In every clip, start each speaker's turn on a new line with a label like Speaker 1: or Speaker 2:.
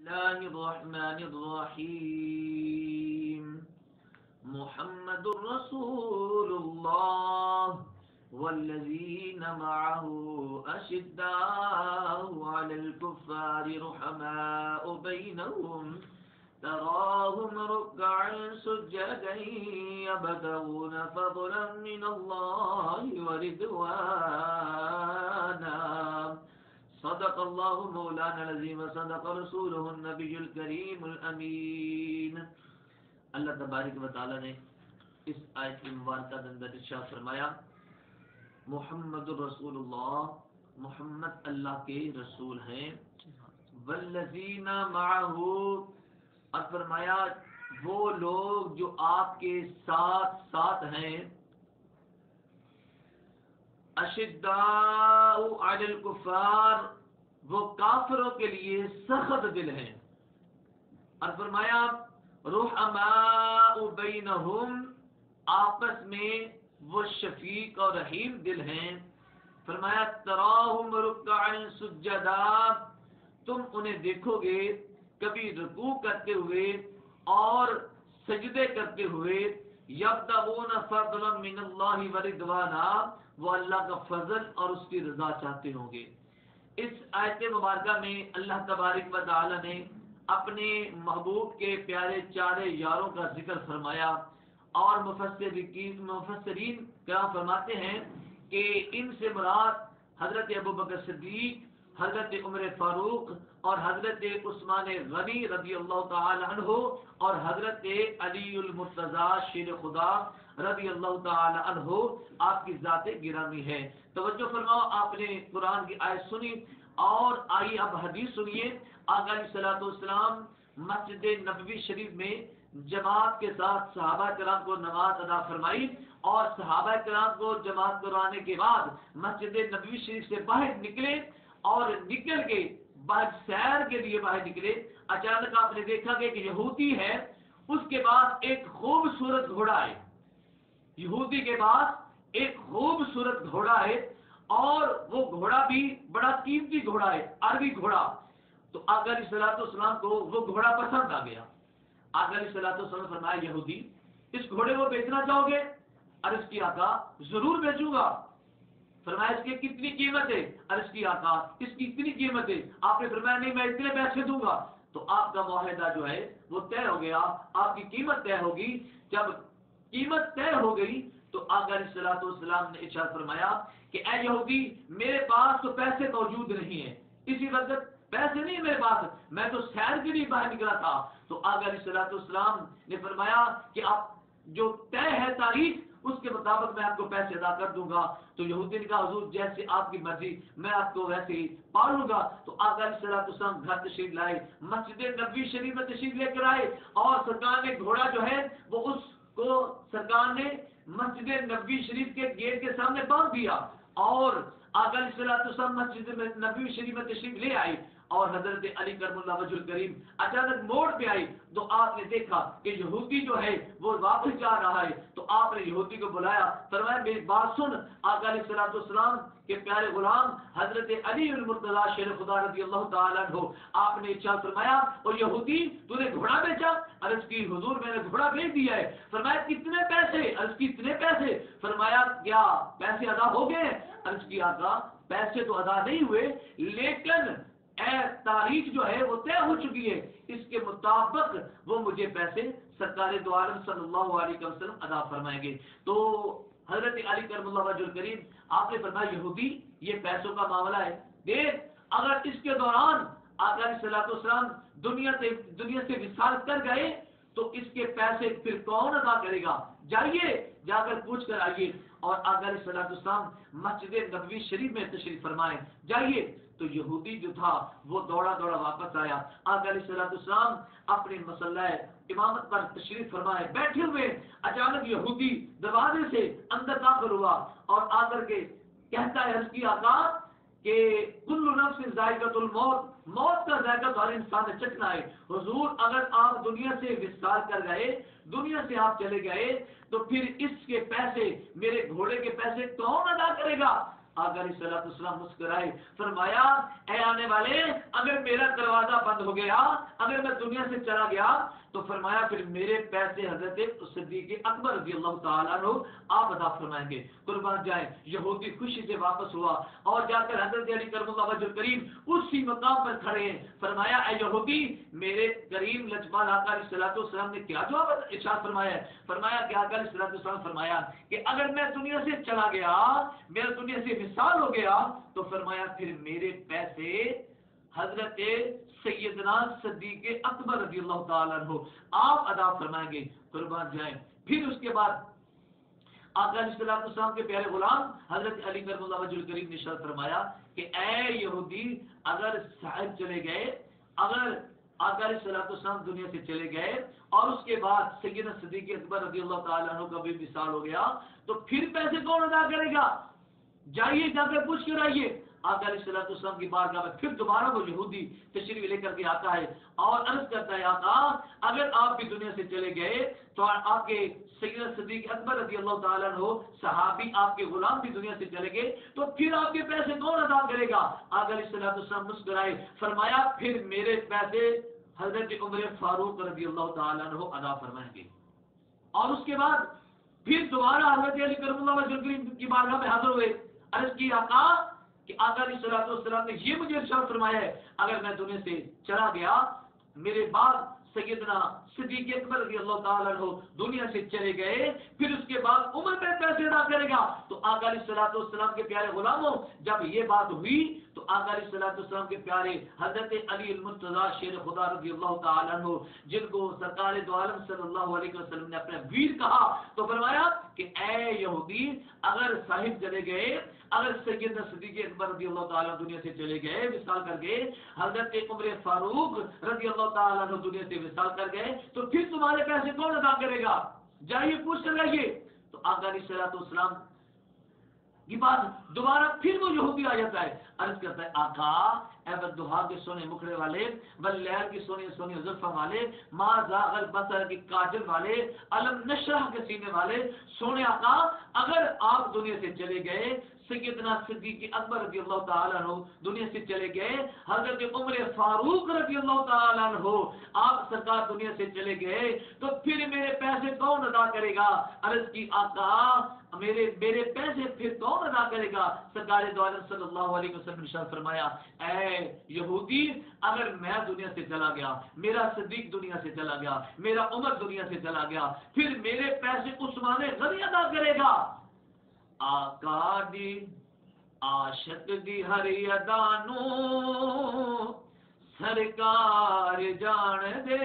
Speaker 1: الله الرحمن الرحيم محمد رسول الله والذين معه أشداء على الكفار رحماء بينهم تراهم ركعا سجدا يبتغون فضلا من الله ورضوانا صدق اللہ مولانا العظیم صدق رسولہ النبی الکریم الامین۔ اللہ تبارک و تعالی نے اس آیت مبارکہ کے اندر ارشاد فرمایا محمد الرسول اللہ، محمد اللہ کے رسول ہیں، والذین معہ، اور فرمایا وہ لوگ جو آپ کے ساتھ ساتھ ہیں، اشداء علی الکفار، وہ کافروں کے لیے سخت دل ہیں، اور فرمایا رحماء بینہم، آپس میں وہ شفیق اور رحیم دل ہیں۔ فرمایا تراہم رکعا سجدا، تم انہیں دیکھو گے کبھی رکوع کرتے ہوئے اور سجدے کرتے ہوئے، یبتغون فضلا من اللہ ورضوانا، وہ اللہ کا فضل اور اس کی رضا چاہتے ہوں گے۔ اس آیت مبارکہ میں اللہ تبارک و تعالی نے اپنے محبوب کے پیارے چارے یاروں کا ذکر فرمایا، اور مفسرین کیا فرماتے ہیں کہ ان سے مراد حضرت ابوبکر صدیق، حضرت عمر فاروق اور حضرت عثمان غنی رضی اللہ تعالی عنہ اور حضرت علی المرتضی شیر خدا رضی اللہ تعالی عنہ آپ کی ذات گرامی ہے۔ توجہ فرماؤ، آپ نے قرآن کی آیت سنی اور آئی اب حدیث سنیے۔ آقا علیہ الصلوۃ والسلام مسجد نبوی شریف میں جماعت کے ساتھ صحابہ کرام کو نماز ادا فرمائی، اور صحابہ کرام کو جماعت کرانے کے بعد مسجد نبوی شریف سے باہر نکلے، اور نکل کے باہر سیر کے لیے باہر نکلے، اچانک آپ نے دیکھا کہ ایک یہودی ہے، اس کے پاس ایک خوبصورت گھوڑا ہے، یہودی کے پاس ایک خوبصورت گھوڑا ہے، اور وہ گھوڑا بھی بڑا قیمتی گھوڑا ہے، عربی گھوڑا۔ تو آقا علیہ الصلوۃ والسلام کو وہ گھوڑا پسند آ گیا۔ آقا علیہ الصلوۃ والسلام نے فرمایا یہودی، اس گھوڑے کو بیچنا چاہو گے؟ عرض کی آقا ضرور بیچوں گا۔ فرمایا اس کی کتنی قیمت ہے؟ عرض کی آقا اس کی اتنی قیمت ہے۔ آپ نے فرمایا نہیں، میں اتنے پیسے دوں گا۔ تو آپ کا معاہدہ جو ہے وہ طے ہو گیا، آپ کی قیمت طے ہوگی۔ جب قیمت طے ہو گئی تو آقا علیہ الصلوۃ والسلام نے ارشاد فرمایا کہ اے یہودی، میرے پاس تو پیسے موجود نہیں ہیں، اسی وقت پیسے نہیں میرے پاس، میں تو سیر کے لیے باہر نکلا تھا۔ تو آقا علیہ الصلوۃ والسلام نے فرمایا کہ آپ جو طے ہے تاریخ، اس کے مطابق میں آپ کو پیسے ادا کر دوں گا۔ تو یہودی نے کہا حضور جیسے آپ کی مرضی، میں آپ کو ویسے ہی پالوں گا۔ تو آقا علیہ الصلوۃ والسلام گھر تشریف لائے، مسجد نبوی شریف میں تشریف لے کر آئے، اور سرکار نے گھوڑا جو ہے وہ اس کو سرکار نے مسجد نبوی شریف کے گیٹ کے سامنے باندھ دیا، اور آقا علیہ الصلوۃ والسلام مسجد نبوی شریف میں تشریف لے آئے، اور حضرت علی کرم اللہ وجہ الکریم اچانک موڑ پہ آئی، تو آپ نے دیکھا کہ یہودی جو ہے وہ واپس جا رہا ہے۔ تو آپ نے یہودی کو بلایا، فرمایا میری بات سن، آقا علیہ الصلوۃ والسلام کے پیارے غلام حضرت علی المرتضی شیر خدا رضی اللہ تعالیٰ عنہ، آپ نے ارشاد فرمایا اور یہودی تو نے گھوڑا بیچا؟ عرض کی حضور میں نے گھوڑا بیچ دیا ہے۔ فرمایا کتنے پیسے؟ عرض کی اتنے پیسے۔ فرمایا کیا پیسے ادا ہو گئے؟ عرض کی آقا پیسے تو ادا نہیں ہوئے، لیکن تاریخ جو ہے وہ طے ہو چکی ہے، اس کے مطابق وہ مجھے پیسے سرکار دو عالم صلی اللہ علیہ وسلم ادا فرمائیں گے۔ تو حضرت علی کرم اللہ وجہ الکریم آپ نے فرمایا یہودی یہ پیسوں کا معاملہ ہے، دیکھ اگر اس کے دوران آقا علیہ الصلوۃ والسلام دنیا سے وصال کر گئے تو اس کے پیسے پھر کون ادا کرے گا؟ جائیے جا کر پوچھ کر آئیے۔ اور آقا علیہ الصلوۃ والسلام مسجد نبوی شریف میں تشریف فرمائے، جائیے۔ تو یہودی جو تھا وہ دوڑا دوڑا واپس آیا، آقا علیہ الصلوۃ والسلام اپنے مصلی امامت پر تشریف فرمائے بیٹھے ہوئے، اچانک یہودی دروازے سے اندر داخل ہوا اور آ کر کے کہتا ہے عرض کی آقا کہ کل نفس ذائقۃ الموت، موت کا ذائقہ تو ہر انسان نے چکھنا ہے۔ حضور اگر آپ دنیا سے وصال کر گئے، دنیا سے آپ چلے گئے، تو پھر اس کے پیسے، میرے گھوڑے کے پیسے کون ادا کرے گا؟ آقا علیہ الصلوۃ والسلام مسکرائے، فرمایا اے آنے والے، اگر میرا دروازہ بند ہو گیا، اگر میں دنیا سے چلا گیا تو فرمایا پھر میرے پیسے حضرت صدیق اکبر رضی اللہ تعالیٰ عنہ آپ ادا فرمائیں گے، قربان جائیں۔ یہودی خوشی سے واپس ہوا اور جا کر حضرت علی کرم اللہ وجہ کریم اسی مقام پر کھڑے ہیں، فرمایا اے یہودی، میرے کریم لجپال آقا علیہ الصلوۃ والسلام نے کیا جواب ارشاد فرمایا ہے؟ فرمایا کہ آقا علیہ الصلوۃ والسلام فرمایا کہ اگر میں دنیا سے چلا گیا، میرا دنیا سے وصال ہو گیا تو فرمایا پھر میرے پیسے حضرت سیدنا صدیق اکبر رضی اللہ تعالیٰ عنہ آپ ادا فرمائیں گے، قربان جائیں۔ پھر اس کے بعد آقا علیہ الصلوۃ والسلام کے پیارے غلام حضرت علی کرم اللہ وجہ الکریم نے ارشاد فرمایا کہ اے یہودی، اگر صاحب چلے گئے، اگر آقا علیہ الصلوۃ والسلام دنیا سے چلے گئے اور اس کے بعد سیدنا صدیق اکبر رضی اللہ تعالیٰ عنہ کا بھی وصال ہو گیا تو پھر پیسے کون ادا کرے گا؟ جائیے جا کے پوچھ کر آئیے۔ آقا علیہ الصلوۃ والسلام کی بارگاہ میں پھر دوبارہ وہ یہودی تشریف لے کر کے آتا ہے اور عرض کرتا ہے آقا، اگر آپ بھی دنیا سے چلے گئے تو آپ کے سیدنا صدیق اکبر رضی اللہ تعالیٰ عنہ صحابی آپ کے غلام بھی دنیا سے چلے گئے تو پھر آپ کے پیسے کون ادا کرے گا؟ آقا علیہ الصلوۃ والسلام مسکرائے، فرمایا پھر میرے پیسے حضرت عمر فاروق رضی اللہ تعالیٰ عنہ ادا فرمائیں گے۔ اور اس کے بعد پھر دوبارہ حضرت علی کرم اللہ وجہ الکریم کی بارگاہ میں حاضر ہوئے، عرض کی آقا کہ آقا علیہ الصلوۃ والسلام نے یہ مجھے ارشاد فرمایا ہے اگر میں دنیا سے چلا گیا، میرے بعد سیدنا صدیق اکبر رضی اللہ تعالیٰ عنہ دنیا سے چلے گئے، پھر اس کے بعد عمر پہ پیسے ادا کرے گا۔ تو آقا علیہ الصلوۃ والسلام کے پیارے غلاموں، جب یہ بات ہوئی تو آقا علیہ الصلوۃ والسلام کے پیارے حضرت علی المرتضیٰ شیر خدا رضی اللہ تعالیٰ عنہ، جن کو سرکار دو عالم صلی اللہ علیہ وسلم نے اپنا ویر کہا، تو فرمایا کہ اے یہودی، اگر صاحب چلے گئے، اگر سیدنا صدیق اکبر رضی اللہ تعالیٰ دنیا سے چلے گئے، وصال کر گئے، حضرت عمر فاروق رضی اللہ تعالیٰ عنہ دنیا سے وصال کر گئے تو پھر تمہارے پیسے کون ادا کرے گا؟ جائیے پوچھ کر آئیے۔ تو آقا علیہ الصلوۃ والسلام یہ بات دوبارہ پھر وہ یہودی آ جاتا ہے، عرض کرتا ہے آقا، اے بددہا کے سونے مکھڑے والے، واللیل کی سونے سونے زلفوں والے، ما زاغ البصر کی کاجل والے، علم نشرح کے سینے والے، سونے آقا، اگر آپ دنیا سے چلے گئے، سیدنا صدیق اکبر رضی اللہ تعالیٰ عنہ دنیا سے چلے گئے، حضرت عمر فاروق رضی اللہ تعالیٰ عنہ آپ سرکار دنیا سے چلے گئے تو پھر میرے پیسے کون ادا کرے گا؟ عرض کی آقا، میرے پیسے پھر کون ادا کرے گا؟ سرکار دو عالم صلی اللہ علیہ وسلم نے ارشاد فرمایا اے یہودی، اگر میں دنیا سے چلا گیا، میرا صدیق دنیا سے چلا گیا، میرا عمر دنیا سے چلا گیا، پھر میرے پیسے عثمان غنی ادا کرے گا۔ آقا دی عاشق دی ہر ادا نو سرکار جان دے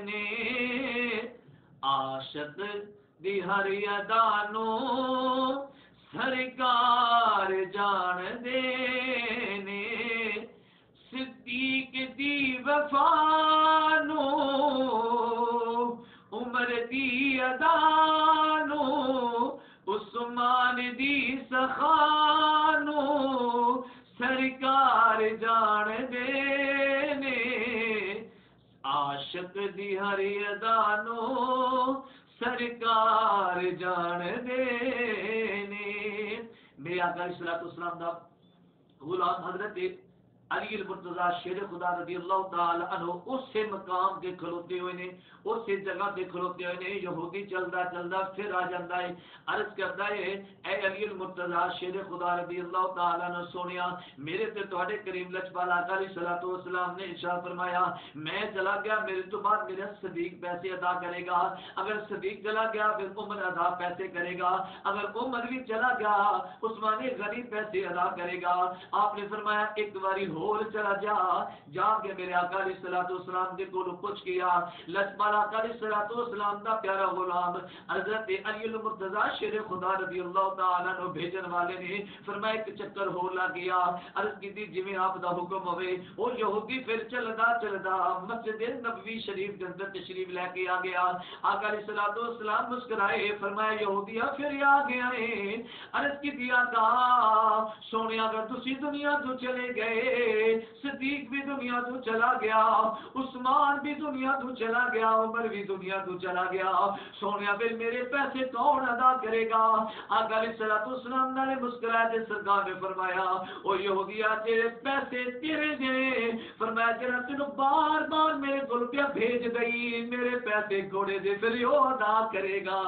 Speaker 1: نے، عاشق دی ہر ادا نو سرکار جان دے نے، صدیق دی وفا نو عمر دی ادا نو عثمان دی سخانو سرکار جان دے نے، عاشق دی ہر ادا نو سرکار جان دے نے۔ میرے آقا علیہ الصلوۃ والسلام دا غلام حضرت علی المرتضیٰ شیر خدا رضی اللہ تعالی عنہ اس مقام کے کھلوتے ہوئے نے، اس جگہ سے کھلوتے ہوئے نے، یہودی چلدا چلدا پھر آ جاتا ہے، عرض کرتا ہے اے علی المرتضیٰ شیر خدا رضی اللہ تعالی عنہ سونیا، میرے تے تواڈے کریم لجپال آقا علیہ الصلوۃ والسلام نے ارشاد فرمایا میں چلا گیا، میرے تو بعد میرا صدیق پیسے ادا کرے گا، اگر صدیق چلا گیا پھر عمر ادا پیسے کرے گا، اگر عمر بھی چلا گیا عثمان غنی پیسے ادا کرے گا۔ آپ نے فرمایا ایک باری اور چلا جا کے میرے آقا علیہ الصلوۃ والسلام کے کول پوچھ کیا، لجپال آقا علیہ الصلوۃ والسلام دا پیارا غلام حضرت علی المرتضیٰ شیر خدا رضی اللہ تعالیٰ عنہ بھیجن والے نے فرمایا ایک چکر ہو لا گیا، عرض کی جویں آپ دا حکم ہوئے، وہ یہودی پھر چلدا چلدا مسجد نبوی شریف کے اندر تشریف لے کے آ گیا۔ آقا علیہ الصلوۃ والسلام مسکرائے، فرمایا یہودیا پھر آ گیا ہے، عرض کی دیا کا سونے اگر تسی دنیا تو چلے گئے صدیق بھی دنیا تو چلا گیا، عثمان بھی دنیا تو چلا گیا، عمر بھی دنیا تو چلا گیا، سونیا پھر میرے پیسے کون ادا کرے گا؟ آقا علیہ الصلوۃ والسلام نے مسکرائے تے سرکار نے فرمایا او یہودیا تیرے پیسے تیرے جے، فرمایا جرا تینوں بار بار میرے کول پیا بھیج گئی، میرے پیسے گھوڑے دے پھر وہ ادا کرے گا۔